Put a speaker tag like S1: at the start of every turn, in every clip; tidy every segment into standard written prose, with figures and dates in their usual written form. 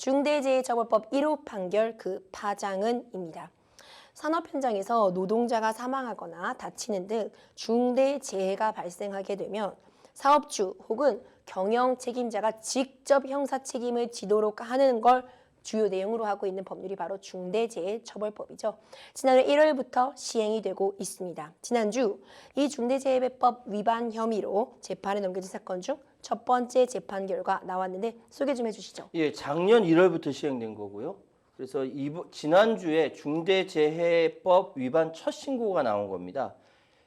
S1: 중대재해처벌법 1호 판결 그 파장은입니다. 산업 현장에서 노동자가 사망하거나 다치는 등 중대재해가 발생하게 되면 사업주 혹은 경영 책임자가 직접 형사 책임을 지도록 하는 걸 주요 내용으로 하고 있는 법률이 바로 중대재해처벌법이죠. 지난해 1월부터 시행이 되고 있습니다. 지난주 이 중대재해법 위반 혐의로 재판에 넘겨진 사건 중 첫 번째 재판 결과 나왔는데 소개 좀 해주시죠.
S2: 예, 작년 1월부터 시행된 거고요. 그래서 지난주에 중대재해법 위반 첫 신고가 나온 겁니다.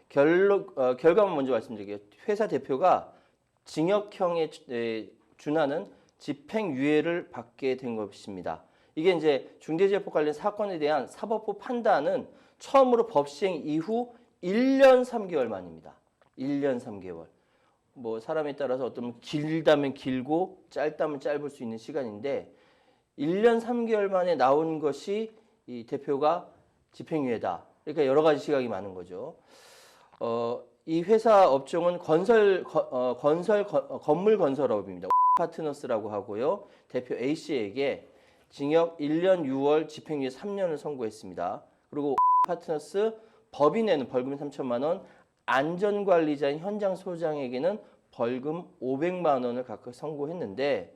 S2: 결과만 먼저 말씀드릴게요. 회사 대표가 징역형에 준하는 집행유예를 받게 된 것입니다. 이게 이제 중대재해법 관련 사건에 대한 사법부 판단은 처음으로 법 시행 이후 1년 3개월 만입니다. 1년 3개월. 뭐 사람에 따라서 어떤 길다면 길고 짧다면 짧을 수 있는 시간인데 1년 3개월 만에 나온 것이 이 대표가 집행유예다. 그러니까 여러 가지 시각이 많은 거죠. 이 회사 업종은 건물 건설업입니다. 파트너스라고 하고요. 대표 A씨에게 징역 1년 6월 집행유예 3년을 선고했습니다. 그리고 파트너스 법인에는 벌금 3천만 원, 안전관리자인 현장 소장에게는 벌금 500만 원을 각각 선고했는데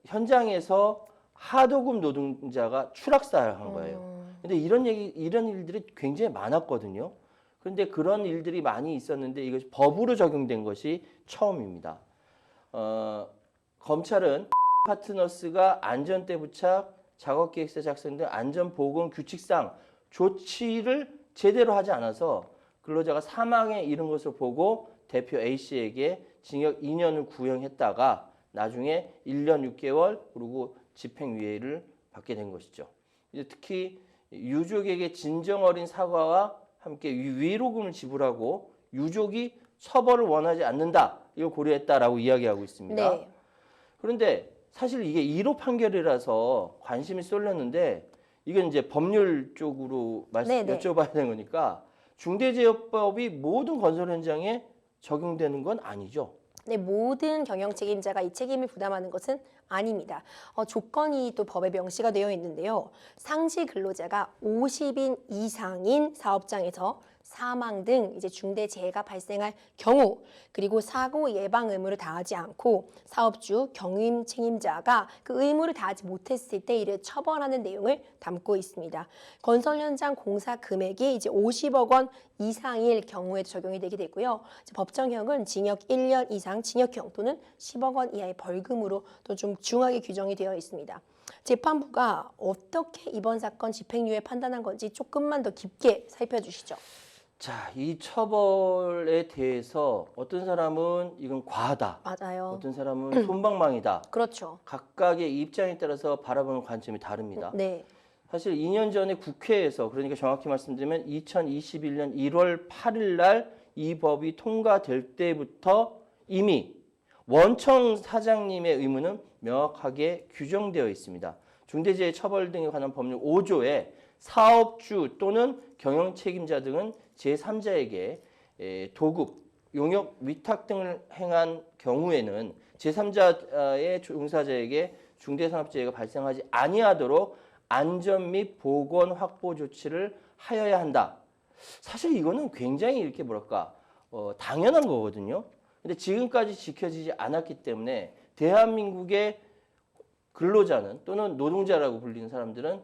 S2: 현장에서 하도급 노동자가 추락사를 거예요. 근데 이런 일들이 굉장히 많았거든요. 그런데 그런 일들이 많이 있었는데 이것이 법으로 적용된 것이 처음입니다. 검찰은 파트너스가 안전대 부착, 작업계획서 작성 등 안전보건 규칙상 조치를 제대로 하지 않아서 근로자가 사망에 이른 것을 보고 대표 A씨에게 징역 2년을 구형했다가 나중에 1년 6개월 그리고 집행유예를 받게 된 것이죠. 이제 특히 유족에게 진정 어린 사과와 함께 위로금을 지불하고 유족이 처벌을 원하지 않는다. 이걸 고려했다라고 이야기하고 있습니다.
S1: 네.
S2: 그런데 사실 이게 1호 판결이라서 관심이 쏠렸는데 이건 이제 법률 쪽으로 여쭤봐야 되는 거니까 중대재해법이 모든 건설 현장에 적용되는 건 아니죠.
S1: 네, 모든 경영 책임자가 이 책임을 부담하는 것은 아닙니다. 조건이 또 법에 명시가 되어 있는데요. 상시 근로자가 50인 이상인 사업장에서 사망 등 이제 중대 재해가 발생할 경우 그리고 사고 예방 의무를 다하지 않고 사업주 경임 책임자가 그 의무를 다하지 못했을 때 이를 처벌하는 내용을 담고 있습니다. 건설 현장 공사 금액이 이제 50억 원 이상일 경우에 적용이 되게 되고요. 법정형은 징역 1년 이상 징역형 또는 10억 원 이하의 벌금으로 또 좀 중하게 규정이 되어 있습니다. 재판부가 어떻게 이번 사건 집행유예 판단한 건지 조금만 더 깊게 살펴주시죠.
S2: 자, 이 처벌에 대해서 어떤 사람은 이건 과하다.
S1: 맞아요.
S2: 어떤 사람은 솜방망이다.
S1: 그렇죠.
S2: 각각의 입장에 따라서 바라보는 관점이 다릅니다.
S1: 네.
S2: 사실 2년 전에 국회에서 그러니까 정확히 말씀드리면 2021년 1월 8일 날 이 법이 통과될 때부터 이미 원청 사장님의 의무는 명확하게 규정되어 있습니다. 중대재해처벌 등에 관한 법률 5조에 사업주 또는 경영 책임자 등은 제3자에게 도급, 용역, 위탁 등을 행한 경우에는 제3자의 종사자에게 중대산업재해가 발생하지 아니하도록 안전 및 보건 확보 조치를 하여야 한다. 사실 이거는 굉장히 이렇게 뭐랄까 당연한 거거든요. 근데 지금까지 지켜지지 않았기 때문에 대한민국의 근로자는 또는 노동자라고 불리는 사람들은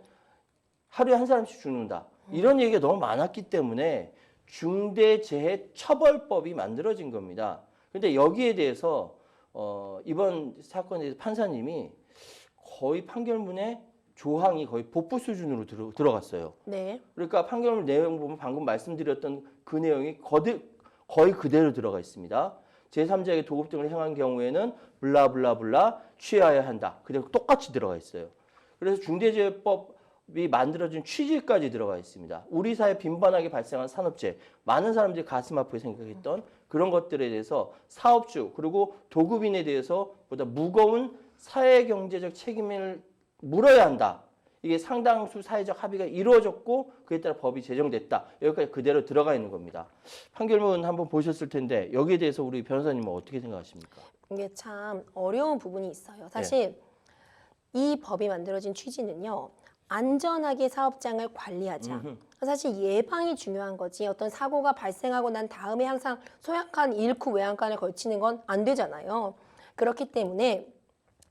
S2: 하루에 한 사람씩 죽는다. 이런 얘기가 너무 많았기 때문에 중대재해처벌법이 만들어진 겁니다. 근데 여기에 대해서 이번 사건에 대해서 판사님이 거의 판결문에 조항이 거의 복부 수준으로 들어갔어요.
S1: 네.
S2: 그러니까 판결문 내용 보면 방금 말씀드렸던 그 내용이 거의 그대로 들어가 있습니다. 제3자에게 도급 등을 행한 경우에는 블라블라블라 취하여야 한다. 그대로 똑같이 들어가 있어요. 그래서 중대재해법이 만들어진 취지까지 들어가 있습니다. 우리 사회에 빈번하게 발생한 산업재해, 많은 사람들이 가슴 아프게 생각했던 그런 것들에 대해서 사업주 그리고 도급인에 대해서 보다 무거운 사회경제적 책임을 물어야 한다. 이게 상당수 사회적 합의가 이루어졌고 그에 따라 법이 제정됐다. 여기까지 그대로 들어가 있는 겁니다. 판결문 한번 보셨을 텐데 여기에 대해서 우리 변호사님은 어떻게 생각하십니까?
S1: 이게 참 어려운 부분이 있어요. 사실 이 법이 만들어진 취지는요. 안전하게 사업장을 관리하자. 사실 예방이 중요한 거지. 어떤 사고가 발생하고 난 다음에 항상 소양간 잃고 외양간을 걸치는 건 안 되잖아요. 그렇기 때문에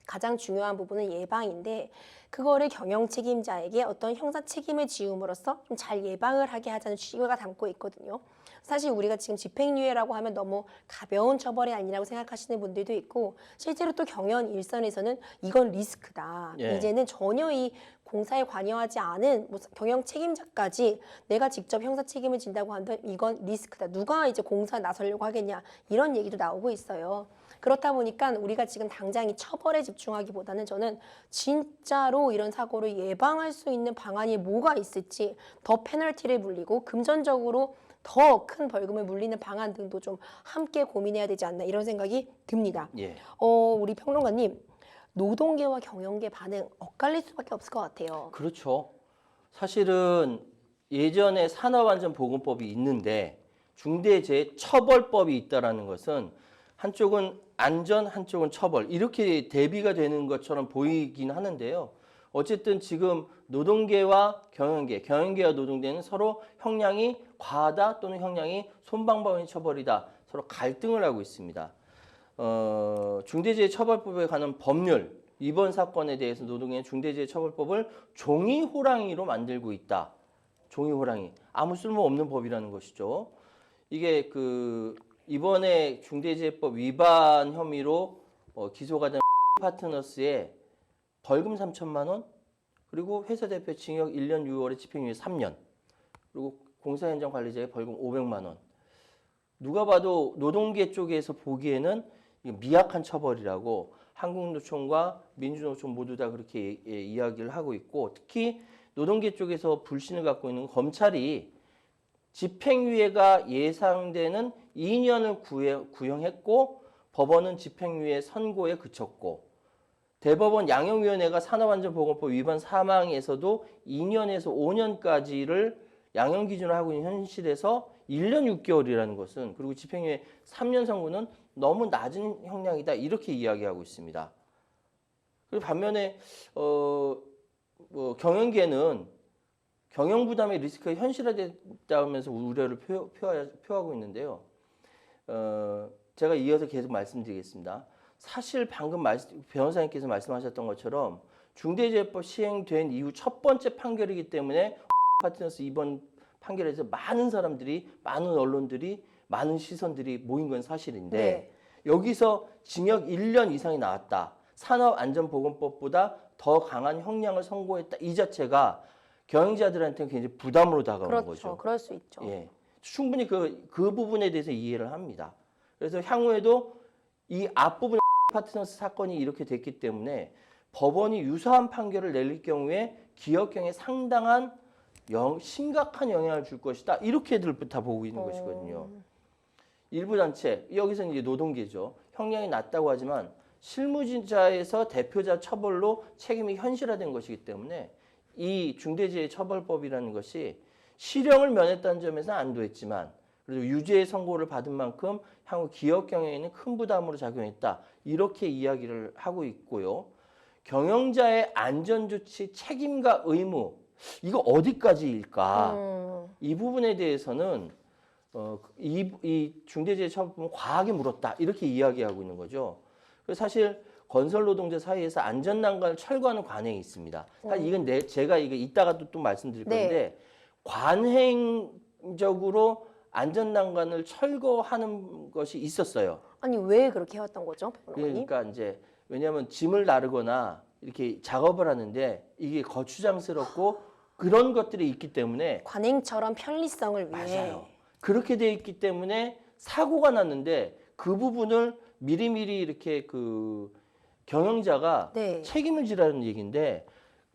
S1: 가장 중요한 부분은 예방인데 그거를 경영 책임자에게 어떤 형사 책임을 지음으로써 좀 잘 예방을 하게 하자는 취지가 담고 있거든요. 사실 우리가 지금 집행유예라고 하면 너무 가벼운 처벌이 아니라고 생각하시는 분들도 있고 실제로 또 경영 일선에서는 이건 리스크다.
S2: 예.
S1: 이제는 전혀 이 공사에 관여하지 않은 뭐 경영 책임자까지 내가 직접 형사 책임을 진다고 한다면 이건 리스크다. 누가 이제 공사 나서려고 하겠냐 이런 얘기도 나오고 있어요. 그렇다 보니까 우리가 지금 당장 이 처벌에 집중하기보다는 저는 진짜로 이런 사고를 예방할 수 있는 방안이 뭐가 있을지 더 페널티를 물리고 금전적으로 더 큰 벌금을 물리는 방안 등도 좀 함께 고민해야 되지 않나 이런 생각이 듭니다.
S2: 예.
S1: 우리 평론가님 노동계와 경영계 반응 엇갈릴 수밖에 없을 것 같아요.
S2: 그렇죠. 사실은 예전에 산업안전보건법이 있는데 중대재해처벌법이 있다라는 것은 한쪽은 안전, 한쪽은 처벌 이렇게 대비가 되는 것처럼 보이긴 하는데요. 어쨌든 지금 노동계와 경영계, 경영계와 노동계는 서로 형량이 과하다 또는 형량이 솜방망이 처벌이다 서로 갈등을 하고 있습니다. 중대재해처벌법에 관한 법률 이번 사건에 대해서 노동계는 중대재해처벌법을 종이호랑이로 만들고 있다. 종이호랑이 아무 쓸모없는 법이라는 것이죠. 이게 이번에 중대재해법 위반 혐의로 기소가 된 파트너스의 벌금 3천만 원 그리고 회사 대표 징역 1년 6월에 집행유예 3년 그리고 공사 현장 관리자의 벌금 500만 원. 누가 봐도 노동계 쪽에서 보기에는 미약한 처벌이라고 한국노총과 민주노총 모두 다 그렇게 이야기를 하고 있고 특히 노동계 쪽에서 불신을 갖고 있는 검찰이 집행유예가 예상되는 2년을 구형했고 법원은 집행유예 선고에 그쳤고 대법원 양형위원회가 산업안전보건법 위반 사망에서도 2년에서 5년까지를 양형 기준으로 하고 있는 현실에서 1년 6개월이라는 것은 그리고 집행유예 3년 선고는 너무 낮은 형량이다 이렇게 이야기하고 있습니다. 그리고 반면에 경영계는 경영 부담의 리스크가 현실화됐다면서 우려를 표하고 있는데요. 제가 이어서 계속 말씀드리겠습니다. 사실 방금 변호사님께서 말씀하셨던 것처럼 중대재해법 시행된 이후 첫 번째 판결이기 때문에 파트너스 이번 판결에서 많은 사람들이, 많은 언론들이, 많은 시선들이 모인 건 사실인데
S1: 네.
S2: 여기서 징역 1년 이상이 나왔다. 산업안전보건법보다 더 강한 형량을 선고했다. 이 자체가 경영자들한테는 굉장히 부담으로 다가오는
S1: 그렇죠.
S2: 거죠.
S1: 그럴 수 있죠.
S2: 예, 충분히 그 부분에 대해서 이해를 합니다. 그래서 향후에도 이 앞부분 파트너스 사건이 이렇게 됐기 때문에 법원이 유사한 판결을 내릴 경우에 기업경에 상당한 심각한 영향을 줄 것이다. 이렇게들 다 보고 있는 것이거든요. 일부 단체, 여기서는 이제 노동계죠. 형량이 낮다고 하지만 실무진자에서 대표자 처벌로 책임이 현실화된 것이기 때문에 이 중대재해처벌법이라는 것이 실형을 면했다는 점에서는 안도했지만 그래도 유죄의 선고를 받은 만큼 향후 기업 경영에는 큰 부담으로 작용했다. 이렇게 이야기를 하고 있고요. 경영자의 안전조치 책임과 의무 이거 어디까지일까? 이 부분에 대해서는 이 중대재해처벌법은 과하게 물었다. 이렇게 이야기하고 있는 거죠. 그래서 사실 건설 노동자 사이에서 안전난간을 철거하는 관행이 있습니다. 사실 이건 제가 이거 이따가 또 말씀드릴 건데 관행적으로 안전난간을 철거하는 것이 있었어요.
S1: 아니 왜 그렇게 해왔던 거죠, 평론가님?
S2: 그러니까 이제 왜냐하면 짐을 나르거나 이렇게 작업을 하는데 이게 거추장스럽고 그런 것들이 있기 때문에
S1: 관행처럼 편리성을 위해.
S2: 맞아요. 그렇게 돼 있기 때문에 사고가 났는데 그 부분을 미리미리 이렇게 경영자가
S1: 네.
S2: 책임을 지라는 얘기인데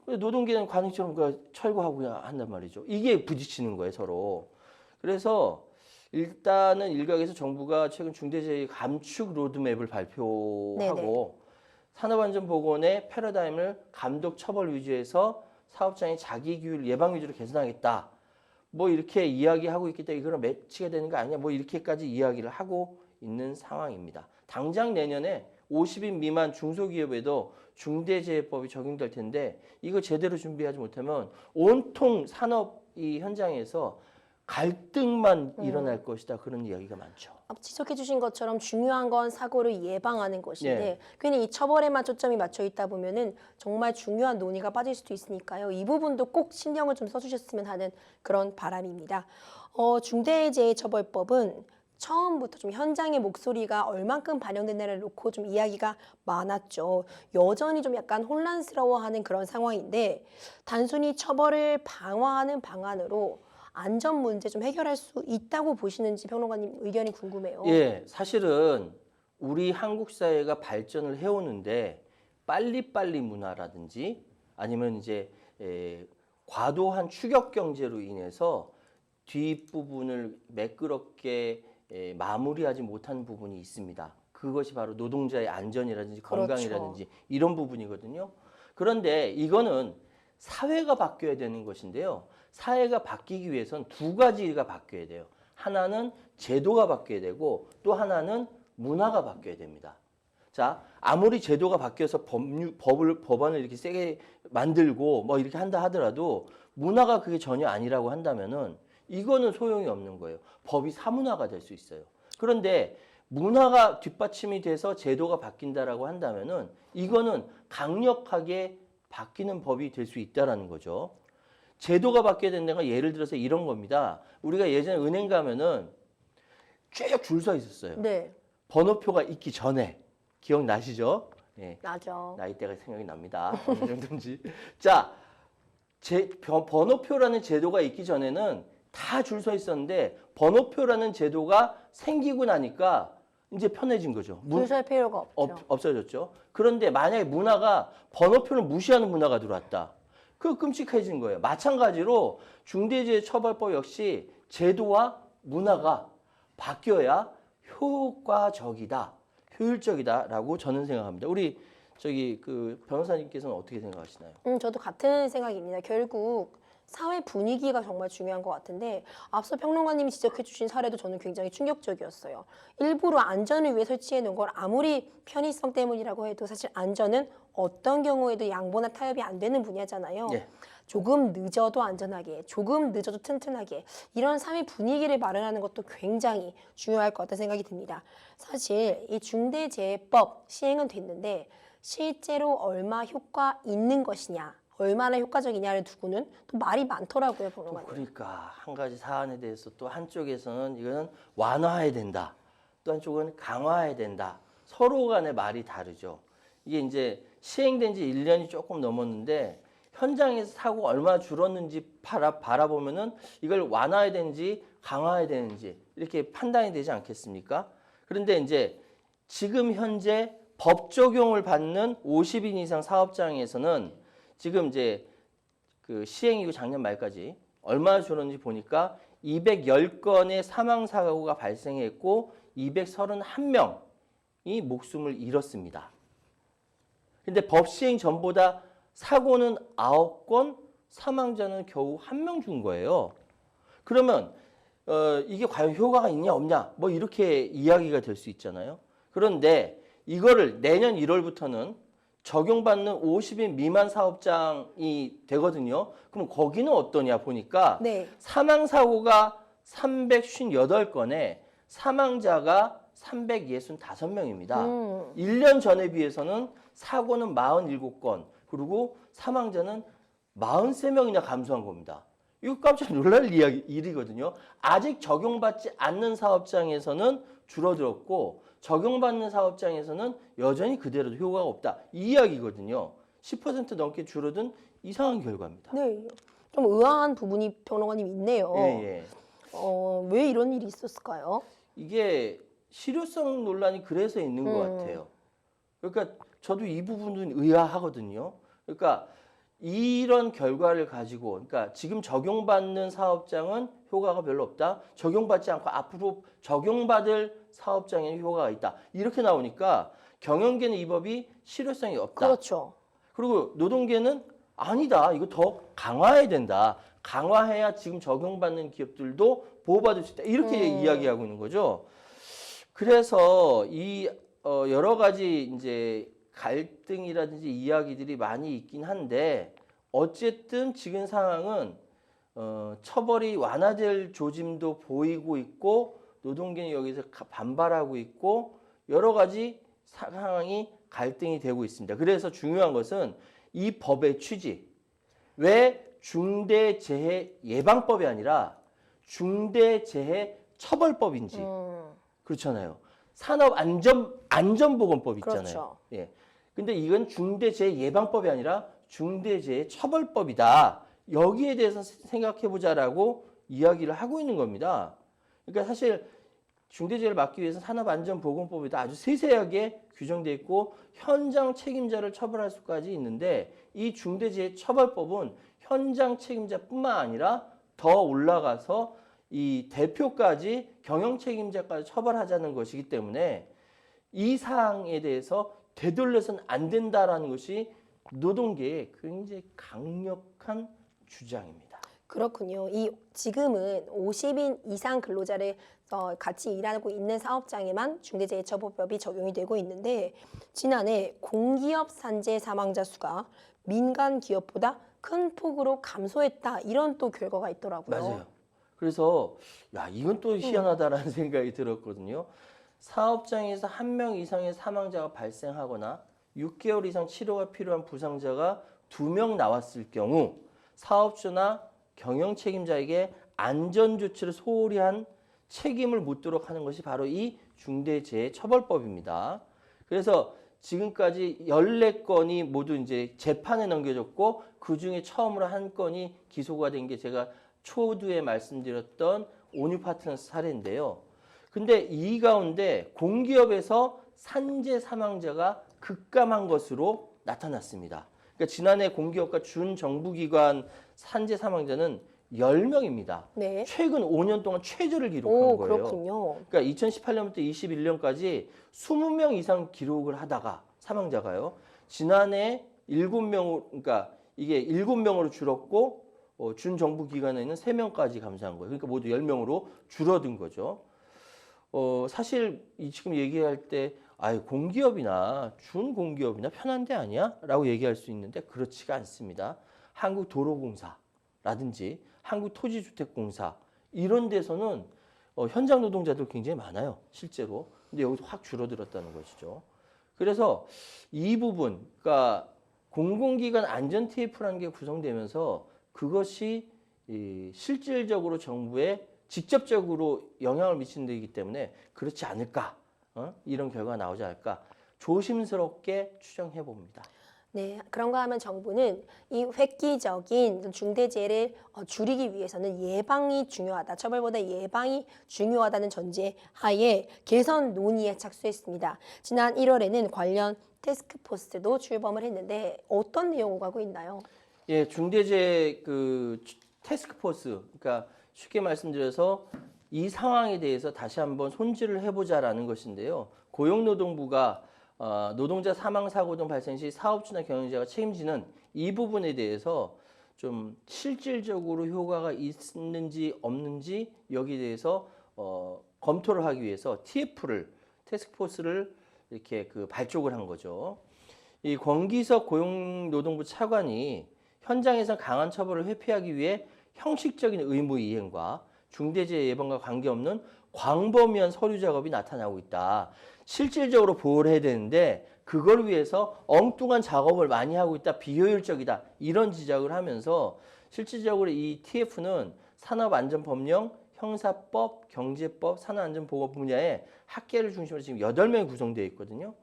S2: 노동계는 관행처럼 철거하고 한단 말이죠. 이게 부딪히는 거예요, 서로. 그래서 일단은 일각에서 정부가 최근 중대재해 감축 로드맵을 발표하고
S1: 네네.
S2: 산업안전보건의 패러다임을 감독 처벌 위주에서 사업장의 자기 규율 예방 위주로 개선하겠다. 뭐 이렇게 이야기하고 있기 때문에 이거랑 매치가 되는 거 아니냐. 뭐 이렇게까지 이야기를 하고 있는 상황입니다. 당장 내년에 50인 미만 중소기업에도 중대재해법이 적용될 텐데 이거 제대로 준비하지 못하면 온통 산업 이 현장에서 갈등만 일어날 것이다. 그런 이야기가 많죠.
S1: 지적해 주신 것처럼 중요한 건 사고를 예방하는 것인데
S2: 예.
S1: 괜히 이 처벌에만 초점이 맞춰 있다 보면은 정말 중요한 논의가 빠질 수도 있으니까요. 이 부분도 꼭 신경을 좀 써주셨으면 하는 그런 바람입니다. 중대재해처벌법은 처음부터 좀 현장의 목소리가 얼만큼 반영됐나를 놓고 좀 이야기가 많았죠. 여전히 좀 약간 혼란스러워하는 그런 상황인데 단순히 처벌을 방어하는 방안으로 안전 문제 좀 해결할 수 있다고 보시는지 평론가님 의견이 궁금해요.
S2: 예, 사실은 우리 한국 사회가 발전을 해오는데 빨리빨리 문화라든지 아니면 이제 과도한 추격 경제로 인해서 뒷부분을 매끄럽게 마무리하지 못한 부분이 있습니다. 그것이 바로 노동자의 안전이라든지
S1: 그렇죠.
S2: 건강이라든지 이런 부분이거든요. 그런데 이거는 사회가 바뀌어야 되는 것인데요. 사회가 바뀌기 위해선 두 가지가 바뀌어야 돼요. 하나는 제도가 바뀌어야 되고 또 하나는 문화가 바뀌어야 됩니다. 자, 아무리 제도가 바뀌어서 법안을 이렇게 세게 만들고 뭐 이렇게 한다 하더라도 문화가 그게 전혀 아니라고 한다면은 이거는 소용이 없는 거예요. 법이 사문화가 될 수 있어요. 그런데 문화가 뒷받침이 돼서 제도가 바뀐다라고 한다면은 이거는 강력하게 바뀌는 법이 될 수 있다라는 거죠. 제도가 바뀌어야 된다는 건 예를 들어서 이런 겁니다. 우리가 예전에 은행 가면은 쭉 줄 서 있었어요.
S1: 네,
S2: 번호표가 있기 전에 기억나시죠? 네,
S1: 나죠.
S2: 나이대가 생각이 납니다. 어느 정도인지. 자, 번호표라는 제도가 있기 전에는 다 줄 서 있었는데 번호표라는 제도가 생기고 나니까 이제 편해진 거죠.
S1: 줄설 필요가 없죠.
S2: 없어졌죠. 그런데 만약에 문화가 번호표를 무시하는 문화가 들어왔다. 그거 끔찍해진 거예요. 마찬가지로 중대재해처벌법 역시 제도와 문화가 바뀌어야 효과적이다, 효율적이다라고 저는 생각합니다. 우리 그 변호사님께서는 어떻게 생각하시나요?
S1: 저도 같은 생각입니다. 결국 사회 분위기가 정말 중요한 것 같은데 앞서 평론가님이 지적해 주신 사례도 저는 굉장히 충격적이었어요. 일부러 안전을 위해 설치해 놓은 걸 아무리 편의성 때문이라고 해도 사실 안전은 어떤 경우에도 양보나 타협이 안 되는 분야잖아요.
S2: 예.
S1: 조금 늦어도 안전하게, 조금 늦어도 튼튼하게 이런 사회 분위기를 마련하는 것도 굉장히 중요할 것 같다는 생각이 듭니다. 사실 이 중대재해법 시행은 됐는데 실제로 얼마 효과 있는 것이냐 얼마나 효과적이냐를 두고는 또 말이 많더라고요,
S2: 또
S1: 평론가님.
S2: 그러니까 한 가지 사안에 대해서 또 한쪽에서는 이거는 완화해야 된다. 또 한쪽은 강화해야 된다. 서로 간의 말이 다르죠. 이게 이제 시행된 지 1년이 조금 넘었는데 현장에서 사고가 얼마나 줄었는지 바라보면은 이걸 완화해야 되는지 강화해야 되는지 이렇게 판단이 되지 않겠습니까? 그런데 이제 지금 현재 법 적용을 받는 50인 이상 사업장에서는 지금 이제 그 시행이고 작년 말까지 얼마나 줄었는지 보니까 210건의 사망 사고가 발생했고 231명이 목숨을 잃었습니다. 근데 법 시행 전보다 사고는 9건, 사망자는 겨우 1명 준 거예요. 그러면 이게 과연 효과가 있냐 없냐 뭐 이렇게 이야기가 될 수 있잖아요. 그런데 이거를 내년 1월부터는 적용받는 50인 미만 사업장이 되거든요. 그럼 거기는 어떠냐 보니까
S1: 네.
S2: 사망 사고가 358건에 사망자가 365명입니다. 1년 전에 비해서는 사고는 47건, 그리고 사망자는 43명이나 감소한 겁니다. 이거 깜짝 놀랄 일이거든요. 아직 적용받지 않는 사업장에서는 줄어들었고 적용받는 사업장에서는 여전히 그대로도 효과가 없다. 이 이야기거든요. 10% 넘게 줄어든 이상한 결과입니다.
S1: 네, 좀 의아한 부분이 평론가님 있네요.
S2: 예.
S1: 왜 이런 일이 있었을까요?
S2: 이게 실효성 논란이 그래서 있는 것 같아요. 그러니까 저도 이 부분은 의아하거든요. 그러니까 이런 결과를 가지고, 그러니까 지금 적용받는 사업장은 효과가 별로 없다. 적용받지 않고 앞으로 적용받을 사업장에는 효과가 있다. 이렇게 나오니까 경영계는 이 법이 실효성이 없다.
S1: 그렇죠.
S2: 그리고 노동계는 아니다. 이거 더 강화해야 된다. 강화해야 지금 적용받는 기업들도 보호받을 수 있다. 이렇게 이야기하고 있는 거죠. 그래서 이 여러 가지 이제 갈등이라든지 이야기들이 많이 있긴 한데 어쨌든 지금 상황은 처벌이 완화될 조짐도 보이고 있고 노동계는 여기서 반발하고 있고 여러 가지 상황이 갈등이 되고 있습니다. 그래서 중요한 것은 이 법의 취지. 왜 중대재해예방법이 아니라 중대재해처벌법인지 그렇잖아요. 산업안전보건법 있잖아요.
S1: 그렇죠.
S2: 예. 근데 이건 중대재해예방법이 아니라 중대재해처벌법이다. 여기에 대해서 생각해 보자라고 이야기를 하고 있는 겁니다. 그러니까 사실 중대재해를 막기 위해서 산업안전보건법에도 아주 세세하게 규정되어 있고 현장 책임자를 처벌할 수까지 있는데 이 중대재해처벌법은 현장 책임자뿐만 아니라 더 올라가서 이 대표까지 경영 책임자까지 처벌하자는 것이기 때문에 이 사항에 대해서 되돌려서는 안 된다라는 것이 노동계의 굉장히 강력한 주장입니다.
S1: 그렇군요. 지금은 50인 이상 근로자를 같이 일하고 있는 사업장에만 중대재해처벌법이 적용이 되고 있는데 지난해 공기업 산재 사망자 수가 민간 기업보다 큰 폭으로 감소했다. 이런 또 결과가 있더라고요.
S2: 맞아요. 그래서 야 이건 또 희한하다라는 생각이 들었거든요. 사업장에서 한 명 이상의 사망자가 발생하거나 6개월 이상 치료가 필요한 부상자가 2명 나왔을 경우 사업주나 경영 책임자에게 안전조치를 소홀히 한 책임을 묻도록 하는 것이 바로 이 중대재해처벌법입니다. 그래서 지금까지 14건이 모두 이제 재판에 넘겨졌고 그 중에 처음으로 한 건이 기소가 된 게 제가 초두에 말씀드렸던 온유파트너스 사례인데요. 근데 이 가운데 공기업에서 산재 사망자가 급감한 것으로 나타났습니다. 그러니까 지난해 공기업과 준정부기관 산재 사망자는 10명입니다.
S1: 네.
S2: 최근 5년 동안 최저를 기록한 거예요.
S1: 그렇군요.
S2: 그러니까 2018년부터 21년까지 20명 이상 기록을 하다가 사망자가요. 지난해 7명, 그러니까 이게 7명으로 줄었고 준정부 기관에는 3명까지 감소한 거예요. 그러니까 모두 10명으로 줄어든 거죠. 사실 지금 얘기할 때 공기업이나 준공기업이나 편한 데 아니야? 라고 얘기할 수 있는데 그렇지가 않습니다. 한국도로공사라든지 한국토지주택공사 이런 데서는 현장 노동자들 굉장히 많아요. 실제로. 근데 여기서 확 줄어들었다는 것이죠. 그래서 이 부분, 그러니까 공공기관 안전 TF라는 게 구성되면서 그것이 실질적으로 정부에 직접적으로 영향을 미치는 데이기 때문에 그렇지 않을까, 이런 결과가 나오지 않을까 조심스럽게 추정해 봅니다.
S1: 네, 그런가 하면 정부는 이 획기적인 중대재해를 줄이기 위해서는 예방이 중요하다. 처벌보다 예방이 중요하다는 전제 하에 개선 논의에 착수했습니다. 지난 1월에는 관련 태스크포스도 출범을 했는데 어떤 내용을 가고 있나요?
S2: 예, 중대재해 태스크포스, 그러니까 쉽게 말씀드려서 이 상황에 대해서 다시 한번 손질을 해보자라는 것인데요. 고용노동부가 노동자 사망 사고 등 발생 시 사업주나 경영자가 책임지는 이 부분에 대해서 좀 실질적으로 효과가 있는지 없는지 여기에 대해서 검토를 하기 위해서 태스크포스를 이렇게 발족을 한 거죠. 이 권기석 고용노동부 차관이 현장에서 강한 처벌을 회피하기 위해 형식적인 의무 이행과 중대재해 예방과 관계없는 광범위한 서류 작업이 나타나고 있다. 실질적으로 보호를 해야 되는데 그걸 위해서 엉뚱한 작업을 많이 하고 있다. 비효율적이다. 이런 지적을 하면서 실질적으로 이 TF는 산업안전법령, 형사법, 경제법, 산업안전보건 분야에 학계를 중심으로 지금 8명이 구성되어 있거든요.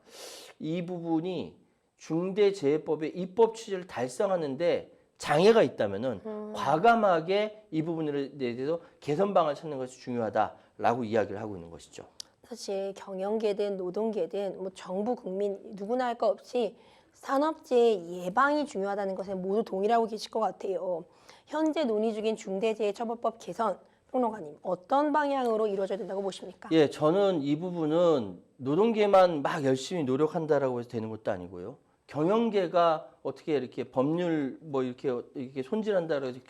S2: 이 부분이 중대재해법의 입법 취지를 달성하는데 장애가 있다면은 과감하게 이 부분에 대해서 개선 방안을 찾는 것이 중요하다라고 이야기를 하고 있는 것이죠.
S1: 사실 경영계든 노동계든 정부 국민 누구나 할 것 없이 산업재해 예방이 중요하다는 것에 모두 동의하고 계실 것 같아요. 현재 논의 중인 중대재해처벌법 개선 평론가님 어떤 방향으로 이루어져야 된다고 보십니까?
S2: 예, 저는 이 부분은 노동계만 막 열심히 노력한다라고 해서 되는 것도 아니고요. 경영계가 어떻게 이렇게 법률 이렇게 손질한다고 해서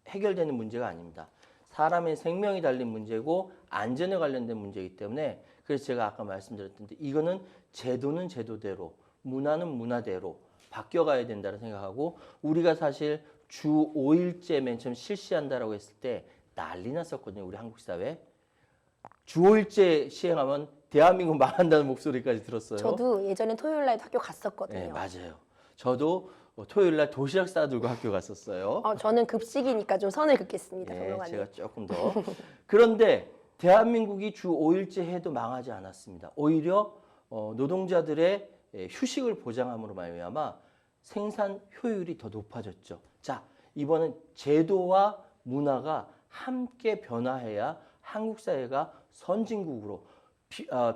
S2: 해결되는 문제가 아닙니다. 사람의 생명이 달린 문제고 안전에 관련된 문제이기 때문에 그래서 제가 아까 말씀드렸던데 이거는 제도는 제도대로 문화는 문화대로 바뀌어가야 된다고 생각하고 우리가 사실 주 5일제 맨 처음 실시한다라고 했을 때 난리 났었거든요. 우리 한국 사회. 주 5일제 시행하면 대한민국 망한다는 목소리까지 들었어요.
S1: 저도 예전에 토요일 날 학교 갔었거든요.
S2: 네, 맞아요. 저도 토요일 날 도시락 싸들고 학교 갔었어요.
S1: 저는 급식이니까 좀 선을 긋겠습니다.
S2: 네,
S1: 정영아님.
S2: 제가 조금 더. 그런데 대한민국이 주 5일제 해도 망하지 않았습니다. 오히려 노동자들의 휴식을 보장함으로 말미암아 생산 효율이 더 높아졌죠. 자, 이번엔 제도와 문화가 함께 변화해야 한국 사회가 선진국으로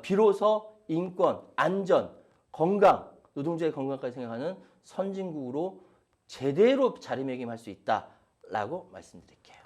S2: 비로소 인권, 안전, 건강, 노동자의 건강까지 생각하는 선진국으로 제대로 자리매김할 수 있다라고 말씀드릴게요.